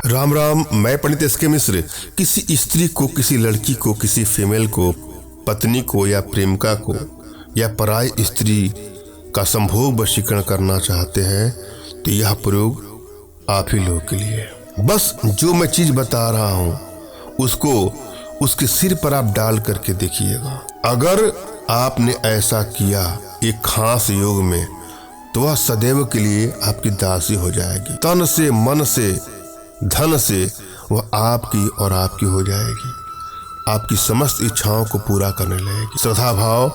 राम राम। मैं पंडित एस.के. मिश्र किसी स्त्री को, किसी लड़की को, किसी फीमेल को, पत्नी को या प्रेमिका को या पराई स्त्री का संभोग वशीकरण करना चाहते हैं तो यह प्रयोग आप ही लोगों के लिए। बस जो मैं चीज बता रहा हूँ उसको उसके सिर पर आप डाल करके देखिएगा। अगर आपने ऐसा किया एक खास योग में तो वह सदैव के लिए आपकी दासी हो जाएगी। तन से, मन से, धन से वह आपकी और आपकी हो जाएगी। आपकी समस्त इच्छाओं को पूरा करने लगेगी। श्रद्धा भाव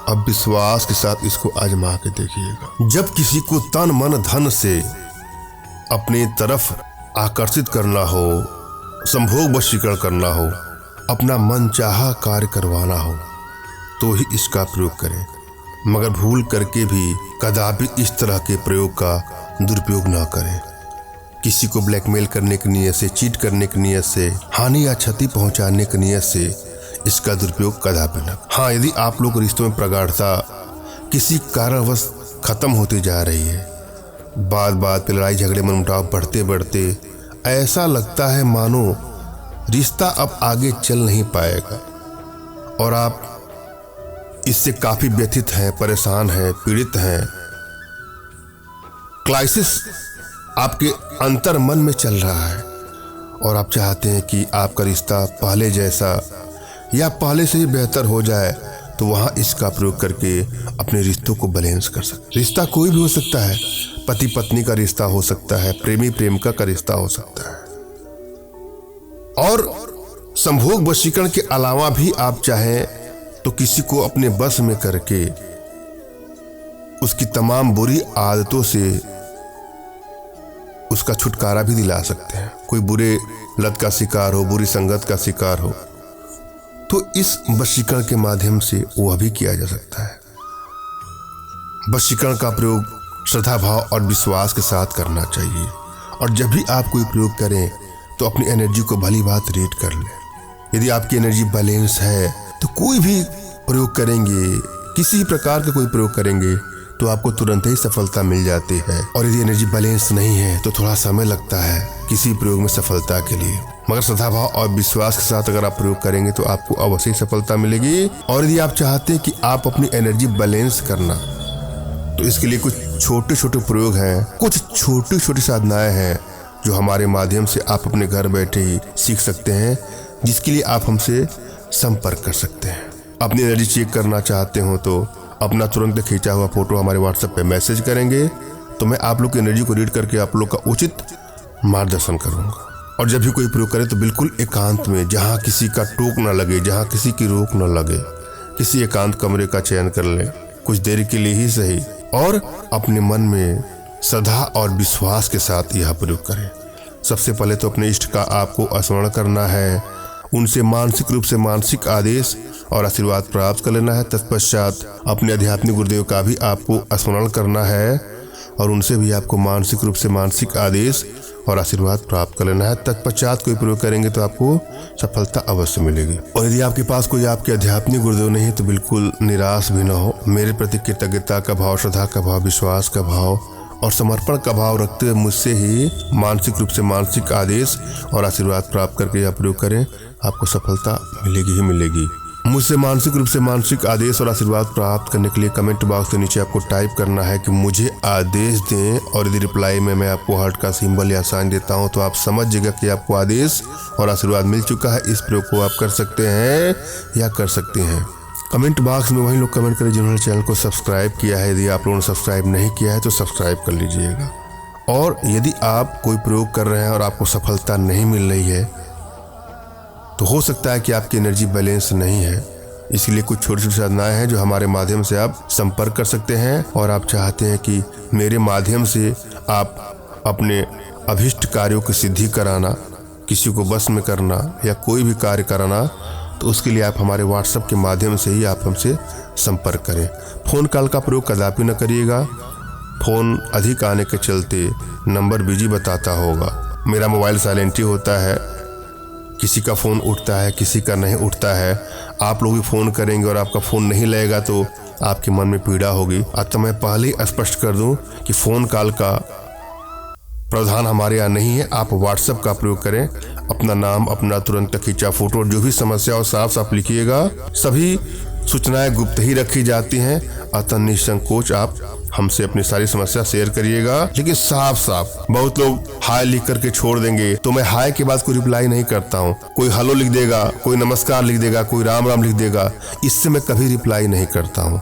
अब विश्वास के साथ इसको आजमा के देखिएगा। जब किसी को तन मन धन से अपनी तरफ आकर्षित करना हो, संभोग वशीकरण करना हो, अपना मनचाहा कार्य करवाना हो तो ही इसका प्रयोग करें, मगर भूल करके भी कदापि इस तरह के प्रयोग का दुरुपयोग ना करें। किसी को ब्लैकमेल करने की नीयत से, चीट करने की नीयत से, हानि या क्षति पहुंचाने की नीयत से इसका दुरुपयोग कदापि न। हाँ, यदि आप लोग रिश्तों में प्रगाढ़ता किसी कारणवश खत्म होती जा रही है, बात बात पे लड़ाई झगड़े मनमुटाव बढ़ते बढ़ते ऐसा लगता है मानो रिश्ता अब आगे चल नहीं पाएगा और आप इससे काफी व्यथित हैं, परेशान हैं, पीड़ित हैं, क्राइसिस आपके अंतर मन में चल रहा है और आप चाहते हैं कि आपका रिश्ता पहले जैसा या पहले से ही बेहतर हो जाए, तो वहां इसका प्रयोग करके अपने रिश्तों को बैलेंस कर सकते। रिश्ता कोई भी हो सकता है, पति पत्नी का रिश्ता हो सकता है, प्रेमी प्रेमिका का रिश्ता हो सकता है। और संभोग वशीकरण के अलावा भी आप चाहें तो किसी को अपने बस में करके उसकी तमाम बुरी आदतों से उसका छुटकारा भी दिला सकते हैं। कोई बुरे लत का शिकार हो, बुरी संगत का शिकार हो, तो इस वशीकरण के माध्यम से वह भी किया जा सकता है। वशीकरण का प्रयोग श्रद्धा भाव और विश्वास के साथ करना चाहिए और जब भी आप कोई प्रयोग करें तो अपनी एनर्जी को भली बात रीड कर लें। यदि आपकी एनर्जी बैलेंस है तो कोई भी प्रयोग करेंगे, किसी प्रकार का कोई प्रयोग करेंगे तो आपको तुरंत ही सफलता मिल जाती है। और यदि एनर्जी बैलेंस नहीं है तो थोड़ा समय लगता है किसी प्रयोग में सफलता के लिए, मगर श्रद्धा भाव और विश्वास के साथ अगर आप प्रयोग करेंगे तो आपको अवश्य सफलता मिलेगी। और यदि आप चाहते हैं कि आप अपनी एनर्जी बैलेंस करना तो इसके लिए कुछ छोटे छोटे प्रयोग हैं, कुछ छोटी छोटी साधनाएं हैं जो हमारे माध्यम से आप अपने घर बैठे ही सीख सकते हैं, जिसके लिए आप हमसे संपर्क कर सकते हैं। अपनी एनर्जी चेक करना चाहते हो तो अपना तुरंत खींचा हुआ फोटो हमारे व्हाट्सएप पे मैसेज करेंगे तो मैं आप लोग की एनर्जी को रीड करके आप लोग का उचित मार्गदर्शन करूंगा। और जब भी कोई प्रयोग करे तो बिल्कुल एकांत में, जहां किसी का टोक न लगे, जहां किसी की रोक न लगे, किसी एकांत कमरे का चयन कर लें, कुछ देर के लिए ही सही, और अपने मन में श्रद्धा और विश्वास के साथ यह प्रयोग करें। सबसे पहले तो अपने इष्ट का आपको स्मरण करना है, उनसे मानसिक रूप से मानसिक आदेश और आशीर्वाद प्राप्त कर लेना है। तत्पश्चात अपने आध्यात्मिक गुरुदेव का भी आपको स्मरण करना है और उनसे भी आपको मानसिक रूप से मानसिक आदेश और आशीर्वाद प्राप्त कर लेना है। तत्पश्चात कोई प्रयोग करेंगे तो आपको सफलता अवश्य मिलेगी। और यदि आपके पास कोई आपके आध्यात्मिक गुरुदेव नहीं है तो बिल्कुल निराश भी न हो। मेरे प्रति कृतज्ञता का भाव, श्रद्धा का भाव, विश्वास का भाव और समर्पण का भाव रखते हुए मुझसे ही मानसिक रूप से मानसिक आदेश और आशीर्वाद प्राप्त करके यह प्रयोग करें, आपको सफलता मिलेगी ही मिलेगी। मुझसे मानसिक रूप से मानसिक आदेश और आशीर्वाद प्राप्त करने के लिए कमेंट बॉक्स के नीचे आपको टाइप करना है कि मुझे आदेश दें, और यदि रिप्लाई में मैं आपको हार्ट का सिंबल या साइन देता हूं तो आप समझ जाइएगा कि आपको आदेश और आशीर्वाद मिल चुका है। इस प्रयोग को आप कर सकते हैं या कर सकते हैं। कमेंट बॉक्स में वही लोग कमेंट करें जिन्होंने चैनल को सब्सक्राइब किया है। यदि आप लोगों ने सब्सक्राइब नहीं किया है तो सब्सक्राइब कर लीजिएगा। और यदि आप कोई प्रयोग कर रहे हैं और आपको सफलता नहीं मिल रही है तो हो सकता है कि आपकी एनर्जी बैलेंस नहीं है। इसलिए कुछ छोटी छोटी साधनाएं हैं जो हमारे माध्यम से आप संपर्क कर सकते हैं। और आप चाहते हैं कि मेरे माध्यम से आप अपने अभिष्ट कार्यों की सिद्धि कराना, किसी को बस में करना या कोई भी कार्य कराना, तो उसके लिए आप हमारे व्हाट्सएप के माध्यम से ही आप हमसे संपर्क करें। फ़ोन कॉल का प्रयोग कदापि न करिएगा। फ़ोन अधिक आने के चलते नंबर बिजी बताता होगा। मेरा मोबाइल साइलेंट ही होता है, किसी का फ़ोन उठता है, किसी का नहीं उठता है। आप लोग भी फ़ोन करेंगे और आपका फ़ोन नहीं लगेगा तो आपके मन में पीड़ा होगी। अतः मैं पहले ही स्पष्ट कर दूं कि फ़ोन कॉल का प्रावधान हमारे यहाँ नहीं है। आप व्हाट्सएप का प्रयोग करें, अपना नाम, अपना तुरंत खींचा फोटो, जो भी समस्या हो साफ साफ लिखिएगा। सभी सूचनाएं गुप्त ही रखी जाती हैं, अतः निसंकोच आप हमसे अपनी सारी समस्या शेयर करिएगा, लेकिन साफ साफ। बहुत लोग हाय लिख करके छोड़ देंगे, तो मैं हाय के बाद कोई रिप्लाई नहीं करता हूँ। कोई हेलो लिख देगा, कोई नमस्कार लिख देगा, कोई राम राम लिख देगा, इससे मैं कभी रिप्लाई नहीं करता हूँ।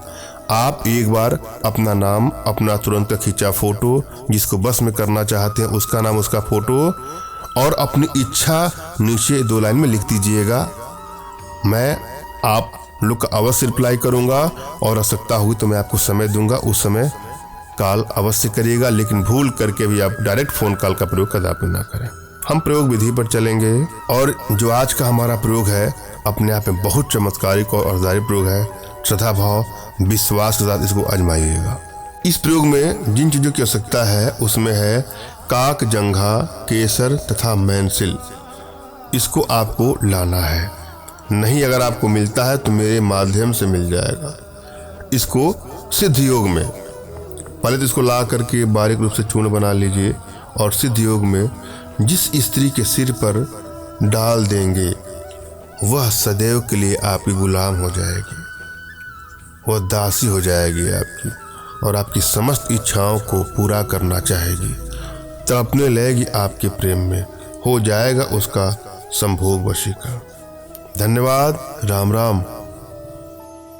आप एक बार अपना नाम, अपना तुरंत खींचा फोटो, जिसको बस में करना चाहते हैं उसका नाम, उसका फोटो और अपनी इच्छा नीचे 2 लाइन में लिख दीजिएगा। मैं आप लोग का अवश्य रिप्लाई करूंगा और आवश्यकता हुई तो मैं आपको समय दूंगा, उस समय कॉल अवश्य करिएगा। लेकिन भूल करके भी आप डायरेक्ट फ़ोन कॉल का प्रयोग कदापि ना करें। हम प्रयोग विधि पर चलेंगे और जो आज का हमारा प्रयोग है अपने आप में बहुत चमत्कारिक और अर्धारी प्रयोग है। श्रद्धा भाव विश्वास के साथ इसको आजमाइएगा। इस प्रयोग में जिन चीज़ों की आवश्यकता है उसमें है काक, जंघा, केसर तथा मैनसिल। इसको आपको लाना है, नहीं अगर आपको मिलता है तो मेरे माध्यम से मिल जाएगा। इसको सिद्ध योग में पहले तो इसको ला करके बारीक रूप से चूर्ण बना लीजिए और सिद्ध योग में जिस स्त्री के सिर पर डाल देंगे वह सदैव के लिए आपकी गुलाम हो जाएगी, वह दासी हो जाएगी आपकी और आपकी समस्त इच्छाओं को पूरा करना चाहेगी, तड़पने लगेगी आपके प्रेम में, हो जाएगा उसका संभोग वशीकरण। धन्यवाद। राम राम।